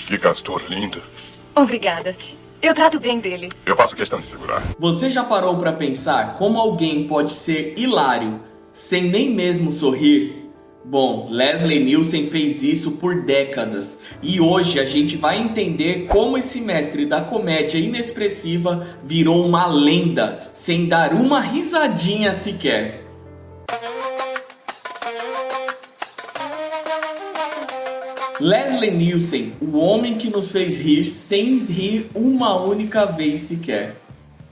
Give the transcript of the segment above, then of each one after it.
Que castor lindo. Obrigada. Eu trato bem dele. Eu faço questão de segurar. Você já parou pra pensar como alguém pode ser hilário sem nem mesmo sorrir? Bom, Leslie Nielsen fez isso por décadas e hoje a gente vai entender como esse mestre da comédia inexpressiva virou uma lenda sem dar uma risadinha sequer. Leslie Nielsen, o homem que nos fez rir sem rir uma única vez sequer.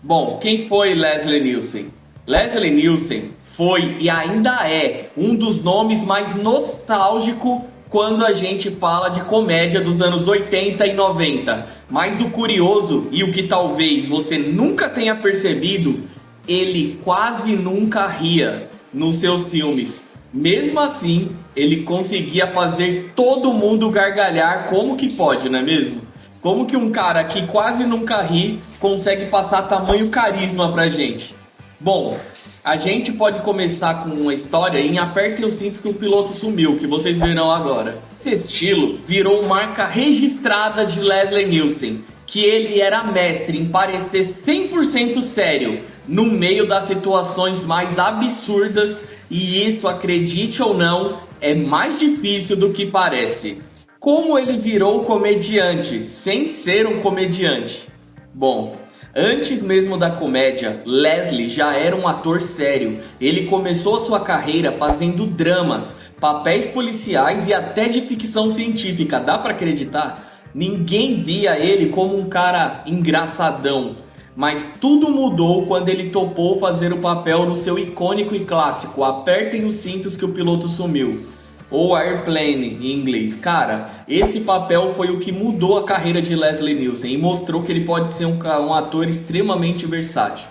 Bom, quem foi Leslie Nielsen? Leslie Nielsen foi e ainda é um dos nomes mais nostálgicos quando a gente fala de comédia dos anos 80 e 90. Mas o curioso e o que talvez você nunca tenha percebido, ele quase nunca ria nos seus filmes. Mesmo assim, ele conseguia fazer todo mundo gargalhar. Como que pode, não é mesmo? Como que um cara que quase nunca ri consegue passar tamanho carisma pra gente? Bom, a gente pode começar com uma história em Apertem os Cintos que o Piloto Sumiu, que vocês verão agora. Esse estilo virou marca registrada de Leslie Nielsen, que ele era mestre em parecer 100% sério no meio das situações mais absurdas, e isso, acredite ou não, é mais difícil do que parece. Como ele virou comediante sem ser um comediante? Bom, antes mesmo da comédia, Leslie já era um ator sério. Ele começou a sua carreira fazendo dramas, papéis policiais e até de ficção científica. Dá pra acreditar? Ninguém via ele como um cara engraçadão. Mas tudo mudou quando ele topou fazer o papel no seu icônico e clássico Apertem os Cintos que o Piloto Sumiu, ou Airplane em inglês. Cara, esse papel foi o que mudou a carreira de Leslie Nielsen e mostrou que ele pode ser um ator extremamente versátil.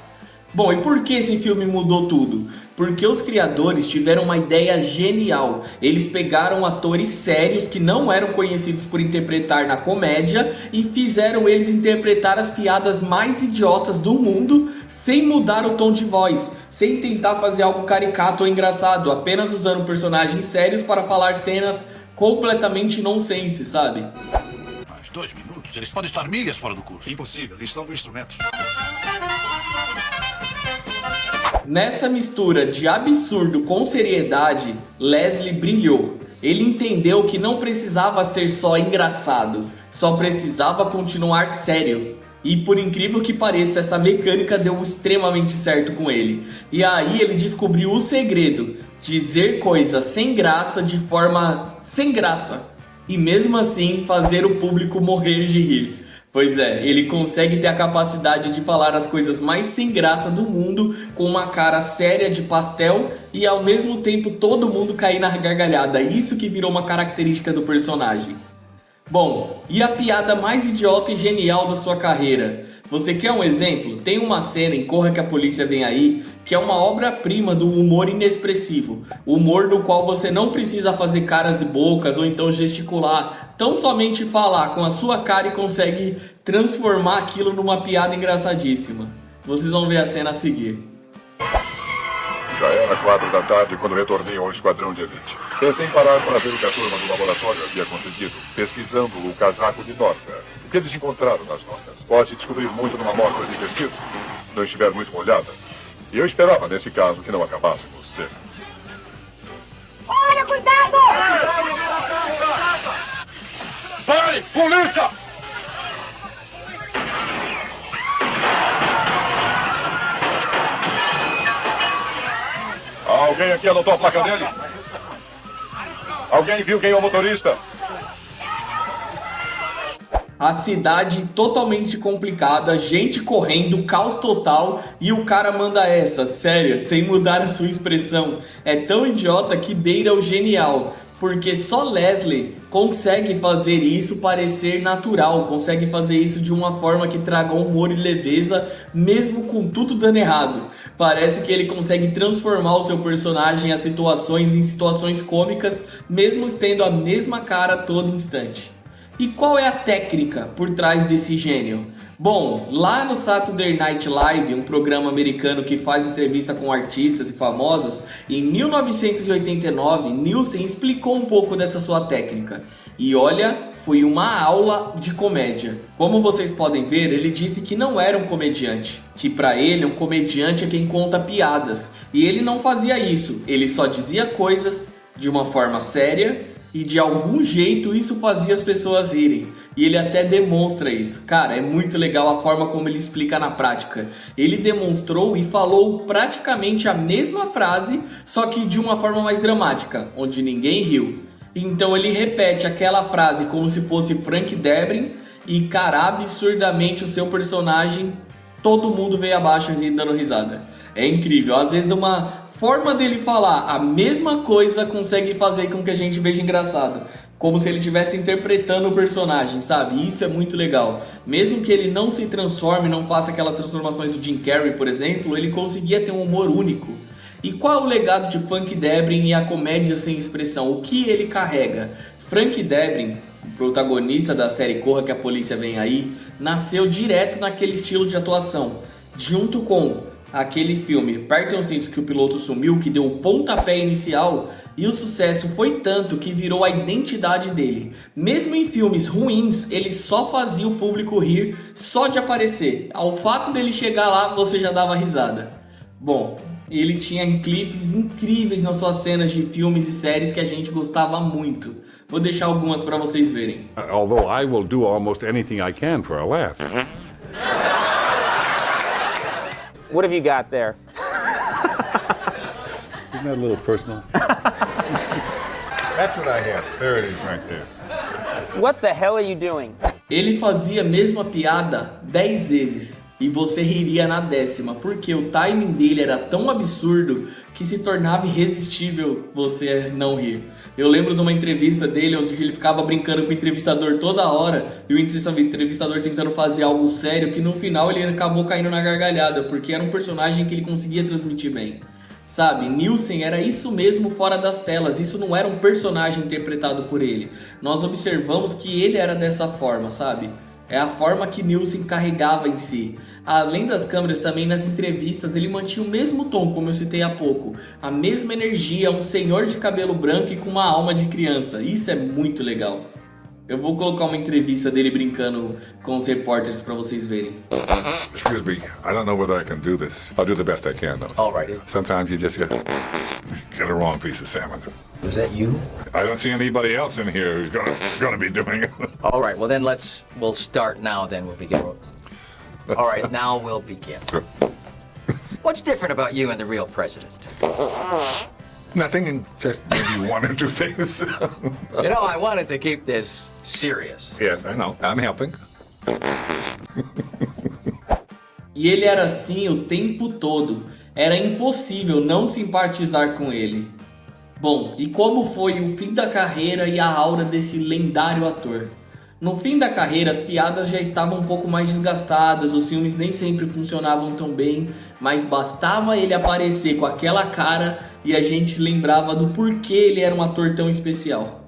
Bom, e por que esse filme mudou tudo? Porque os criadores tiveram uma ideia genial. Eles pegaram atores sérios que não eram conhecidos por interpretar na comédia e fizeram eles interpretar as piadas mais idiotas do mundo sem mudar o tom de voz, sem tentar fazer algo caricato ou engraçado, apenas usando personagens sérios para falar cenas completamente nonsense, sabe? Mais 2 minutos? Eles podem estar milhas fora do curso. Impossível, eles estão no instrumento. Nessa mistura de absurdo com seriedade, Leslie brilhou. Ele entendeu que não precisava ser só engraçado, só precisava continuar sério. E por incrível que pareça, essa mecânica deu extremamente certo com ele. E aí ele descobriu o segredo: dizer coisas sem graça de forma sem graça. E mesmo assim fazer o público morrer de rir. Pois é, ele consegue ter a capacidade de falar as coisas mais sem graça do mundo com uma cara séria de pastel e ao mesmo tempo todo mundo cair na gargalhada. Isso que virou uma característica do personagem. Bom, e a piada mais idiota e genial da sua carreira? Você quer um exemplo? Tem uma cena em Corra que a Polícia Vem Aí, que é uma obra-prima do humor inexpressivo. Humor do qual você não precisa fazer caras e bocas ou então gesticular. Tão somente falar com a sua cara e consegue transformar aquilo numa piada engraçadíssima. Vocês vão ver a cena a seguir. Já era 4 da tarde quando retornei ao esquadrão de elite. Pensei em parar para ver o que a turma do laboratório havia conseguido, pesquisando o casaco de Norca. O que eles encontraram nas notas? Pode descobrir muito numa amostra de tecido, se não estiver muito molhada. E eu esperava, nesse caso, que não acabássemos cedo. Olha, cuidado! Pare! Polícia! Alguém aqui anotou a placa dele? Alguém viu quem é o motorista? A cidade totalmente complicada, gente correndo, caos total, e o cara manda essa, sério, sem mudar a sua expressão. É tão idiota que beira o genial, porque só Leslie consegue fazer isso parecer natural, consegue fazer isso de uma forma que traga humor e leveza, mesmo com tudo dando errado. Parece que ele consegue transformar o seu personagem em situações cômicas, mesmo tendo a mesma cara a todo instante. E qual é a técnica por trás desse gênio? Bom, lá no Saturday Night Live, um programa americano que faz entrevista com artistas e famosos, em 1989, Nielsen explicou um pouco dessa sua técnica. E olha, foi uma aula de comédia. Como vocês podem ver, ele disse que não era um comediante, que para ele um comediante é quem conta piadas. E ele não fazia isso, ele só dizia coisas de uma forma séria e de algum jeito isso fazia as pessoas rirem. E ele até demonstra isso. Cara, é muito legal a forma como ele explica na prática. Ele demonstrou e falou praticamente a mesma frase, só que de uma forma mais dramática, onde ninguém riu. Então ele repete aquela frase como se fosse Frank Drebin e, cara, absurdamente o seu personagem, todo mundo veio abaixo dando risada. É incrível, às vezes uma forma dele falar a mesma coisa consegue fazer com que a gente veja engraçado. Como se ele estivesse interpretando o personagem, sabe? Isso é muito legal. Mesmo que ele não se transforme, não faça aquelas transformações do Jim Carrey, por exemplo, ele conseguia ter um humor único. E qual é o legado de Frank Drebin e a comédia sem expressão? O que ele carrega? Frank Drebin, protagonista da série Corra que a Polícia Vem Aí, nasceu direto naquele estilo de atuação, junto com aquele filme Apertem os Cintos que o Piloto Sumiu, que deu o pontapé inicial, e o sucesso foi tanto que virou a identidade dele. Mesmo em filmes ruins, ele só fazia o público rir só de aparecer. Ao fato dele chegar lá, você já dava risada. Bom, ele tinha clipes incríveis nas suas cenas de filmes e séries que a gente gostava muito. Vou deixar algumas para vocês verem. Although I will do almost anything I can for a laugh. What have you got there? Isn't that a little personal? That's what I have. There it is right there. What the hell are you doing? Ele fazia a mesma piada 10 vezes e você riria na 10ª, porque o timing dele era tão absurdo que se tornava irresistível você não rir. Eu lembro de uma entrevista dele onde ele ficava brincando com o entrevistador toda hora e o entrevistador tentando fazer algo sério, que no final ele acabou caindo na gargalhada, porque era um personagem que ele conseguia transmitir bem. Sabe, Nielsen era isso mesmo fora das telas, isso não era um personagem interpretado por ele. Nós observamos que ele era dessa forma, sabe? É a forma que Nielsen carregava em si. Além das câmeras, também nas entrevistas ele mantinha o mesmo tom, como eu citei há pouco. A mesma energia, um senhor de cabelo branco e com uma alma de criança. Isso é muito legal. Eu vou colocar uma entrevista dele brincando com os repórteres para vocês verem. Excuse me, I don't know whether I can do this. I'll do the best I can, though. All right. Sometimes you just get a wrong piece of salmon. Was that you? I don't see anybody else in here who's gonna be doing it. All right. Well, then we'll start now. Then we'll begin. All right. Now we'll begin. What's different about you and the real president? Nothing, just maybe one or two things. You know, I wanted to keep this serious. Yes, I know. I'm helping. E ele era assim o tempo todo. Era impossível não simpatizar com ele. Bom, e como foi o fim da carreira e a aura desse lendário ator? No fim da carreira, as piadas já estavam um pouco mais desgastadas, os filmes nem sempre funcionavam tão bem, mas bastava ele aparecer com aquela cara e a gente lembrava do porquê ele era um ator tão especial.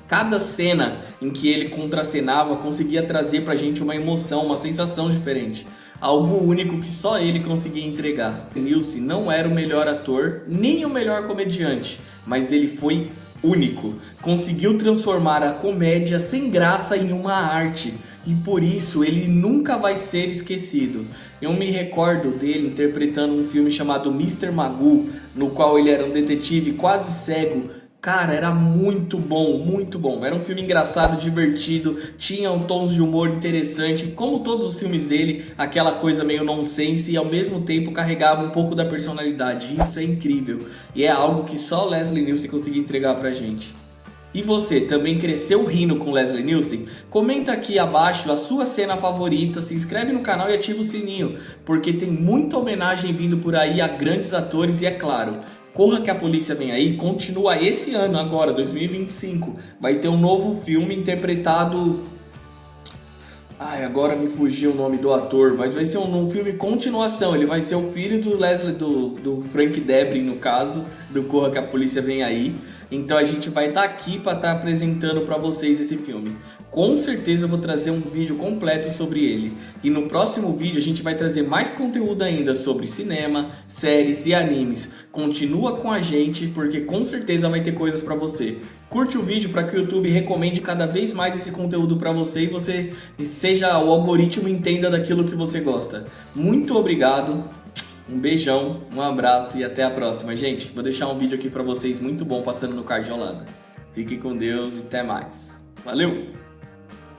Cada cena em que ele contracenava conseguia trazer pra gente uma emoção, uma sensação diferente. Algo único que só ele conseguia entregar. Nielsen não era o melhor ator, nem o melhor comediante, mas ele foi único. Conseguiu transformar a comédia sem graça em uma arte, e por isso ele nunca vai ser esquecido. Eu me recordo dele interpretando um filme chamado Mr. Magoo, no qual ele era um detetive quase cego. Cara, era muito bom, muito bom. Era um filme engraçado, divertido, tinha um tom de humor interessante, como todos os filmes dele, aquela coisa meio nonsense e ao mesmo tempo carregava um pouco da personalidade. Isso é incrível e é algo que só Leslie Nielsen conseguia entregar pra gente. E você, também cresceu rindo com Leslie Nielsen? Comenta aqui abaixo a sua cena favorita, se inscreve no canal e ativa o sininho, porque tem muita homenagem vindo por aí a grandes atores e é claro, Corra que a Polícia Vem Aí continua esse ano agora, 2025. Vai ter um novo filme interpretado Ai, agora me fugiu o nome do ator, mas vai ser um filme continuação. Ele vai ser o filho do Leslie, do Frank Drebin, no caso, do Corra que a Polícia Vem Aí. Então a gente vai estar aqui para estar apresentando para vocês esse filme. Com certeza eu vou trazer um vídeo completo sobre ele. E no próximo vídeo a gente vai trazer mais conteúdo ainda sobre cinema, séries e animes. Continua com a gente porque com certeza vai ter coisas para você. Curte o vídeo para que o YouTube recomende cada vez mais esse conteúdo para você e você seja o algoritmo entenda daquilo que você gosta. Muito obrigado. Um beijão, um abraço e até a próxima, gente. Vou deixar um vídeo aqui para vocês muito bom passando no card ao lado. Fiquem com Deus e até mais. Valeu!